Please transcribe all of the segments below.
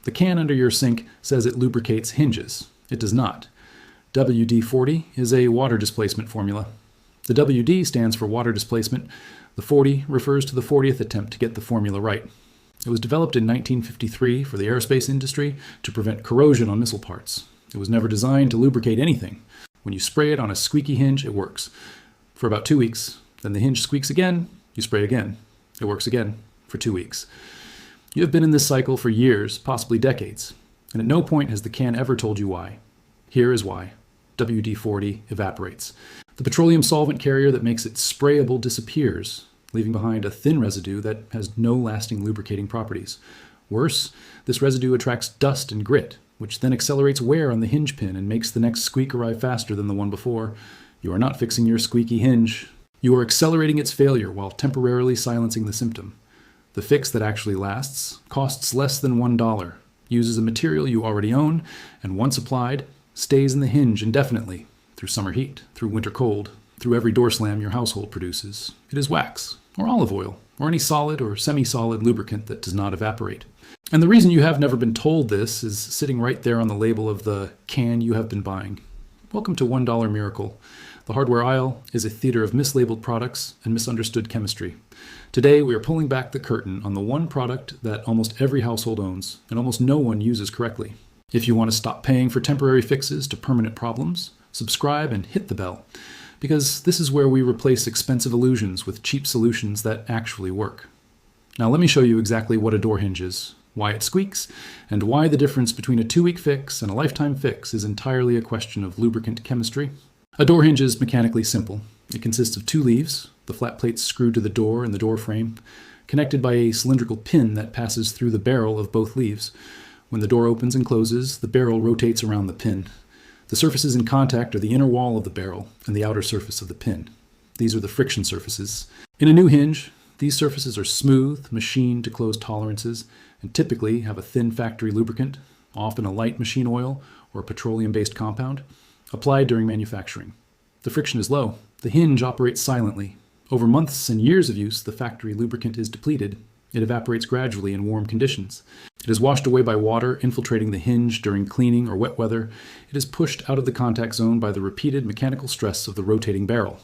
The can under your sink says it lubricates hinges. It does not. WD-40 is a water displacement formula. The WD stands for water displacement. The 40 refers to the 40th attempt to get the formula right. It was developed in 1953 for the aerospace industry to prevent corrosion on missile parts. It was never designed to lubricate anything. When you spray it on a squeaky hinge, it works. For about 2 weeks. Then the hinge squeaks again, you spray again. It works again for 2 weeks. You have been in this cycle for years, possibly decades, and at no point has the can ever told you why. Here is why. WD-40 evaporates. The petroleum solvent carrier that makes it sprayable disappears, leaving behind a thin residue that has no lasting lubricating properties. Worse, this residue attracts dust and grit, which then accelerates wear on the hinge pin and makes the next squeak arrive faster than the one before. You are not fixing your squeaky hinge. You are accelerating its failure while temporarily silencing the symptom. The fix that actually lasts costs less than $1, uses a material you already own, and once applied, stays in the hinge indefinitely, through summer heat, through winter cold, through every door slam your household produces. It is wax, or olive oil, or any solid or semi-solid lubricant that does not evaporate. And the reason you have never been told this is sitting right there on the label of the can you have been buying. Welcome to $1 Miracle. The hardware aisle is a theater of mislabeled products and misunderstood chemistry. Today, we are pulling back the curtain on the one product that almost every household owns and almost no one uses correctly. If you want to stop paying for temporary fixes to permanent problems, subscribe and hit the bell, because this is where we replace expensive illusions with cheap solutions that actually work. Now let me show you exactly what a door hinge is, why it squeaks, and why the difference between a 2-week fix and a lifetime fix is entirely a question of lubricant chemistry. A door hinge is mechanically simple. It consists of 2 leaves, the flat plates screwed to the door and the door frame, connected by a cylindrical pin that passes through the barrel of both leaves. When the door opens and closes, the barrel rotates around the pin. The surfaces in contact are the inner wall of the barrel and the outer surface of the pin. These are the friction surfaces. In a new hinge, these surfaces are smooth, machined to close tolerances, and typically have a thin factory lubricant, often a light machine oil or a petroleum-based compound, applied during manufacturing. The friction is low. The hinge operates silently. Over months and years of use, the factory lubricant is depleted. It evaporates gradually in warm conditions. It is washed away by water infiltrating the hinge during cleaning or wet weather. It is pushed out of the contact zone by the repeated mechanical stress of the rotating barrel.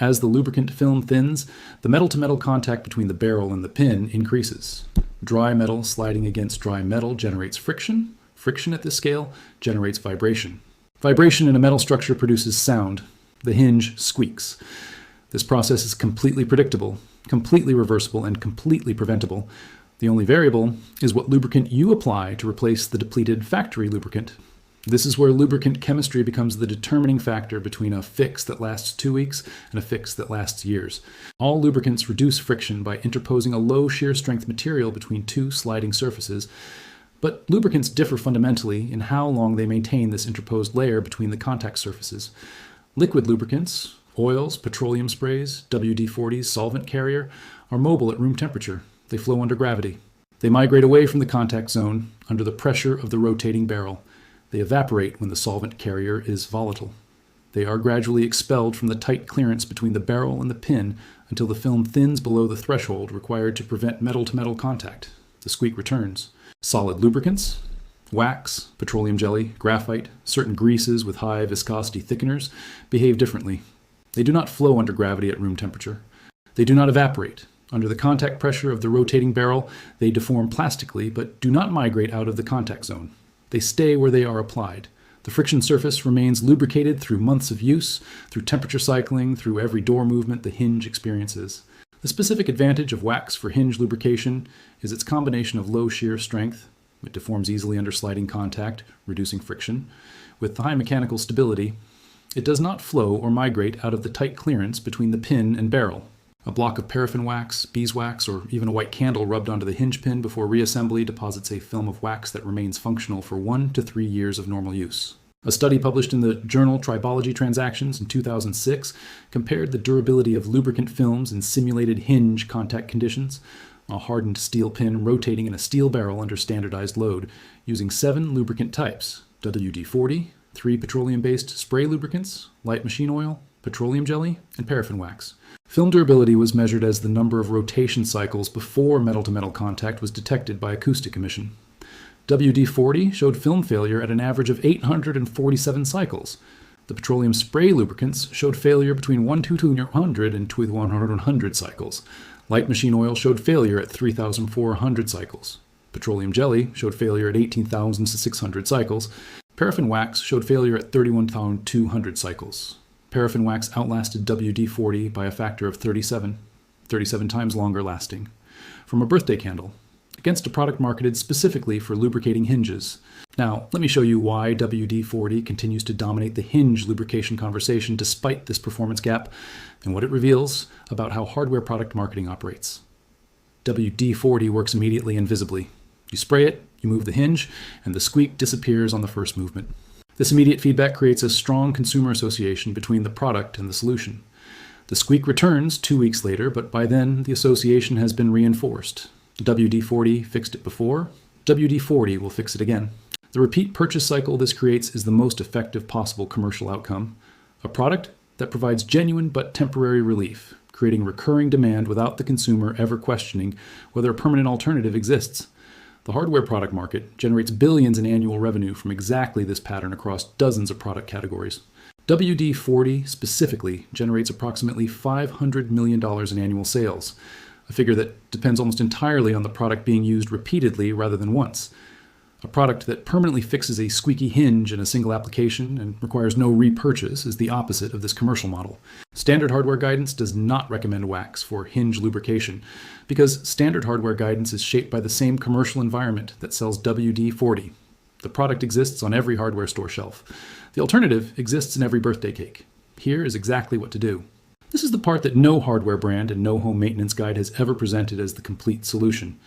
As the lubricant film thins, the metal-to-metal contact between the barrel and the pin increases. Dry metal sliding against dry metal generates friction. Friction at this scale generates vibration. Vibration in a metal structure produces sound. The hinge squeaks. This process is completely predictable, completely reversible, and completely preventable. The only variable is what lubricant you apply to replace the depleted factory lubricant. This is where lubricant chemistry becomes the determining factor between a fix that lasts 2 weeks and a fix that lasts years. All lubricants reduce friction by interposing a low shear strength material between 2 sliding surfaces, but lubricants differ fundamentally in how long they maintain this interposed layer between the contact surfaces. Liquid lubricants, oils, petroleum sprays, WD-40's solvent carrier, are mobile at room temperature. They flow under gravity. They migrate away from the contact zone under the pressure of the rotating barrel. They evaporate when the solvent carrier is volatile. They are gradually expelled from the tight clearance between the barrel and the pin until the film thins below the threshold required to prevent metal-to-metal contact. The squeak returns. Solid lubricants, wax, petroleum jelly, graphite, certain greases with high viscosity thickeners behave differently. They do not flow under gravity at room temperature. They do not evaporate. Under the contact pressure of the rotating barrel, they deform plastically but do not migrate out of the contact zone. They stay where they are applied. The friction surface remains lubricated through months of use, through temperature cycling, through every door movement the hinge experiences. The specific advantage of wax for hinge lubrication is its combination of low shear strength, it deforms easily under sliding contact, reducing friction, with high mechanical stability. It does not flow or migrate out of the tight clearance between the pin and barrel. A block of paraffin wax, beeswax, or even a white candle rubbed onto the hinge pin before reassembly deposits a film of wax that remains functional for 1 to 3 years of normal use. A study published in the journal Tribology Transactions in 2006 compared the durability of lubricant films in simulated hinge contact conditions, a hardened steel pin rotating in a steel barrel under standardized load, using 7 lubricant types: WD-40, 3 petroleum-based spray lubricants, light machine oil, petroleum jelly, and paraffin wax. Film durability was measured as the number of rotation cycles before metal-to-metal contact was detected by acoustic emission. WD-40 showed film failure at an average of 847 cycles. The petroleum spray lubricants showed failure between 1,200 and 2,100 cycles. Light machine oil showed failure at 3,400 cycles. Petroleum jelly showed failure at 18,600 cycles. Paraffin wax showed failure at 31,200 cycles. Paraffin wax outlasted WD-40 by a factor of 37 times longer lasting. From a birthday candle, against a product marketed specifically for lubricating hinges. Now, let me show you why WD-40 continues to dominate the hinge lubrication conversation despite this performance gap, and what it reveals about how hardware product marketing operates. WD-40 works immediately and visibly. You spray it, you move the hinge, and the squeak disappears on the first movement. This immediate feedback creates a strong consumer association between the product and the solution. The squeak returns 2 weeks later, but by then the association has been reinforced. WD-40 fixed it before, WD-40 will fix it again. The repeat purchase cycle this creates is the most effective possible commercial outcome. A product that provides genuine but temporary relief, creating recurring demand without the consumer ever questioning whether a permanent alternative exists. The hardware product market generates billions in annual revenue from exactly this pattern across dozens of product categories. WD-40 specifically generates approximately $500 million in annual sales, a figure that depends almost entirely on the product being used repeatedly rather than once. A product that permanently fixes a squeaky hinge in a single application and requires no repurchase is the opposite of this commercial model. Standard hardware guidance does not recommend wax for hinge lubrication because standard hardware guidance is shaped by the same commercial environment that sells WD-40. The product exists on every hardware store shelf. The alternative exists in every birthday cake. Here is exactly what to do. This is the part that no hardware brand and no home maintenance guide has ever presented as the complete solution.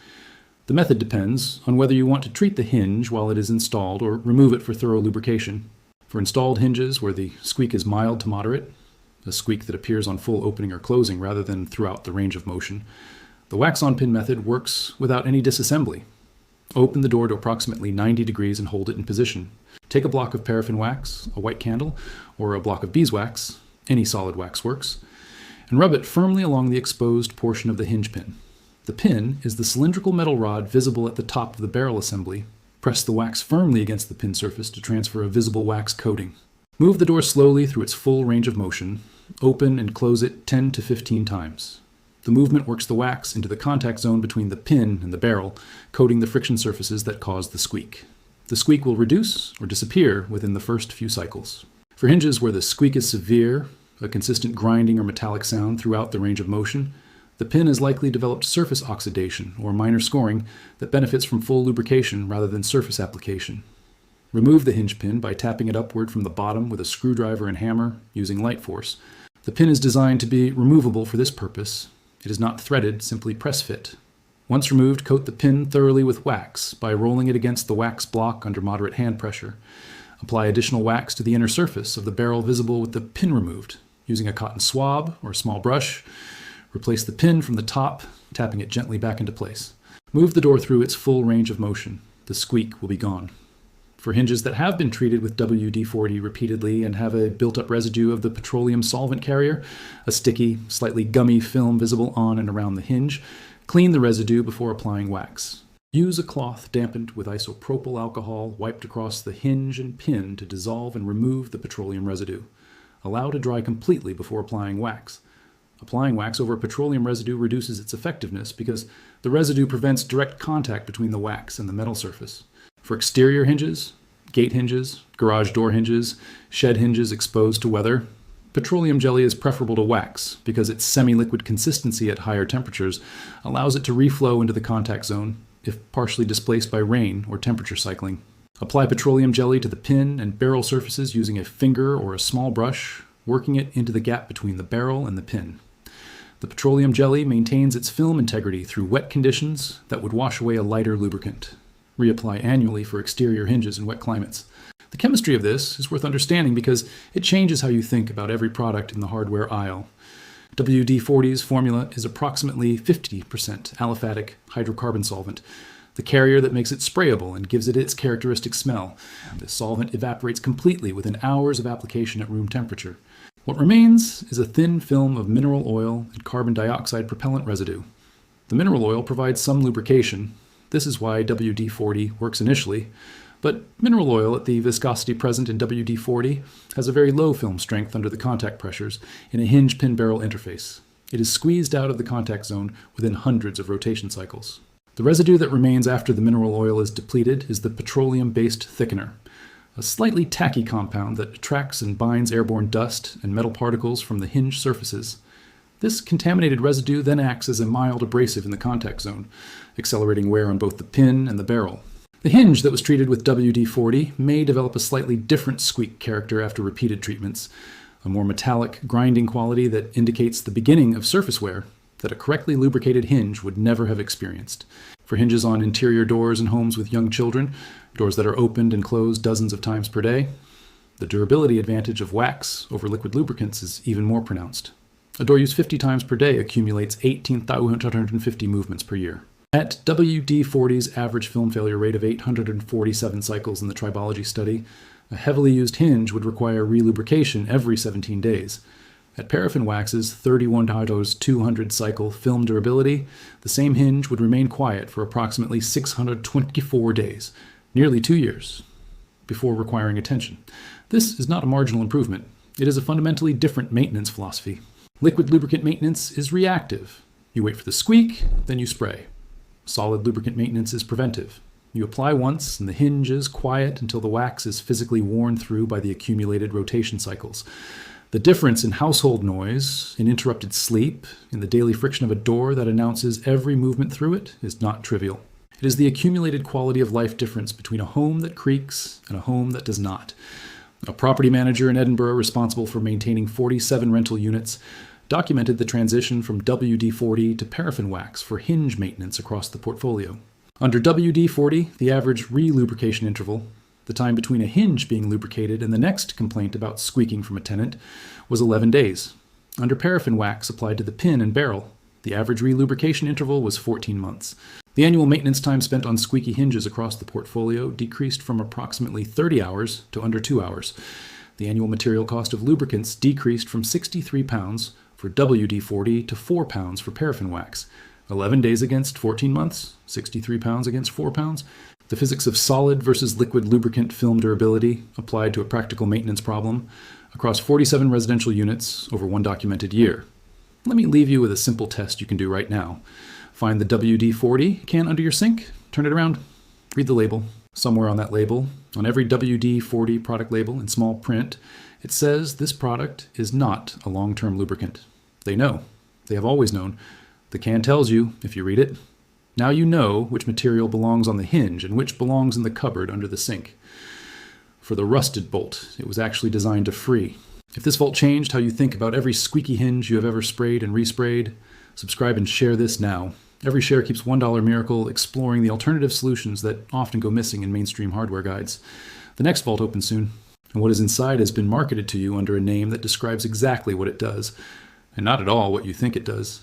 The method depends on whether you want to treat the hinge while it is installed or remove it for thorough lubrication. For installed hinges where the squeak is mild to moderate, a squeak that appears on full opening or closing rather than throughout the range of motion, the wax-on-pin method works without any disassembly. Open the door to approximately 90 degrees and hold it in position. Take a block of paraffin wax, a white candle, or a block of beeswax, any solid wax works, and rub it firmly along the exposed portion of the hinge pin. The pin is the cylindrical metal rod visible at the top of the barrel assembly. Press the wax firmly against the pin surface to transfer a visible wax coating. Move the door slowly through its full range of motion. Open and close it 10 to 15 times. The movement works the wax into the contact zone between the pin and the barrel, coating the friction surfaces that cause the squeak. The squeak will reduce or disappear within the first few cycles. For hinges where the squeak is severe, a consistent grinding or metallic sound throughout the range of motion, the pin has likely developed surface oxidation or minor scoring that benefits from full lubrication rather than surface application. Remove the hinge pin by tapping it upward from the bottom with a screwdriver and hammer using light force. The pin is designed to be removable for this purpose. It is not threaded, simply press fit. Once removed, coat the pin thoroughly with wax by rolling it against the wax block under moderate hand pressure. Apply additional wax to the inner surface of the barrel visible with the pin removed. Using a cotton swab or a small brush, replace the pin from the top, tapping it gently back into place. Move the door through its full range of motion. The squeak will be gone. For hinges that have been treated with WD-40 repeatedly and have a built-up residue of the petroleum solvent carrier, a sticky, slightly gummy film visible on and around the hinge, clean the residue before applying wax. Use a cloth dampened with isopropyl alcohol wiped across the hinge and pin to dissolve and remove the petroleum residue. Allow to dry completely before applying wax. Applying wax over petroleum residue reduces its effectiveness because the residue prevents direct contact between the wax and the metal surface. For exterior hinges, gate hinges, garage door hinges, shed hinges exposed to weather, petroleum jelly is preferable to wax because its semi-liquid consistency at higher temperatures allows it to reflow into the contact zone if partially displaced by rain or temperature cycling. Apply petroleum jelly to the pin and barrel surfaces using a finger or a small brush, working it into the gap between the barrel and the pin. The petroleum jelly maintains its film integrity through wet conditions that would wash away a lighter lubricant. Reapply annually for exterior hinges in wet climates. The chemistry of this is worth understanding because it changes how you think about every product in the hardware aisle. WD-40's formula is approximately 50% aliphatic hydrocarbon solvent, the carrier that makes it sprayable and gives it its characteristic smell. The solvent evaporates completely within hours of application at room temperature. What remains is a thin film of mineral oil and carbon dioxide propellant residue. The mineral oil provides some lubrication, This is why WD-40 works initially, but mineral oil at the viscosity present in WD-40 has a very low film strength under the contact pressures in a hinge pin barrel interface. It is squeezed out of the contact zone within hundreds of rotation cycles. The residue that remains after the mineral oil is depleted is the petroleum-based thickener, a slightly tacky compound that attracts and binds airborne dust and metal particles from the hinge surfaces. This contaminated residue then acts as a mild abrasive in the contact zone, accelerating wear on both the pin and the barrel. The hinge that was treated with WD-40 may develop a slightly different squeak character after repeated treatments, a more metallic, grinding quality that indicates the beginning of surface wear that a correctly lubricated hinge would never have experienced. For hinges on interior doors in homes with young children, doors that are opened and closed dozens of times per day, the durability advantage of wax over liquid lubricants is even more pronounced. A door used 50 times per day accumulates 18,150 movements per year. At WD-40's average film failure rate of 847 cycles in the tribology study, a heavily used hinge would require relubrication every 17 days. At paraffin wax's 31,200 cycle film durability, the same hinge would remain quiet for approximately 624 days, nearly 2 years, before requiring attention. This is not a marginal improvement. It is a fundamentally different maintenance philosophy. Liquid lubricant maintenance is reactive. You wait for the squeak, then you spray. Solid lubricant maintenance is preventive. You apply once, and the hinge is quiet until the wax is physically worn through by the accumulated rotation cycles. The difference in household noise, in interrupted sleep, in the daily friction of a door that announces every movement through it is not trivial. It is the accumulated quality of life difference between a home that creaks and a home that does not. A property manager in Edinburgh responsible for maintaining 47 rental units documented the transition from WD-40 to paraffin wax for hinge maintenance across the portfolio. Under WD-40, the average relubrication interval, the time between a hinge being lubricated and the next complaint about squeaking from a tenant, was 11 days. Under paraffin wax applied to the pin and barrel, the average relubrication interval was 14 months. The annual maintenance time spent on squeaky hinges across the portfolio decreased from approximately 30 hours to under 2 hours. The annual material cost of lubricants decreased from £63 for WD-40 to £4 for paraffin wax. 11 days against 14 months, £63 against £4. The physics of solid versus liquid lubricant film durability applied to a practical maintenance problem across 47 residential units over one documented year. Let me leave you with a simple test you can do right now. Find the WD-40 can under your sink, turn it around, read the label. Somewhere on that label, on every WD-40 product label in small print, it says this product is not a long-term lubricant. They know. They have always known. The can tells you, if you read it. Now you know which material belongs on the hinge and which belongs in the cupboard under the sink. For the rusted bolt, it was actually designed to free. If this vault changed how you think about every squeaky hinge you have ever sprayed and resprayed, subscribe and share this now. Every share keeps $1 Miracle exploring the alternative solutions that often go missing in mainstream hardware guides. The next vault opens soon, and what is inside has been marketed to you under a name that describes exactly what it does, and not at all what you think it does.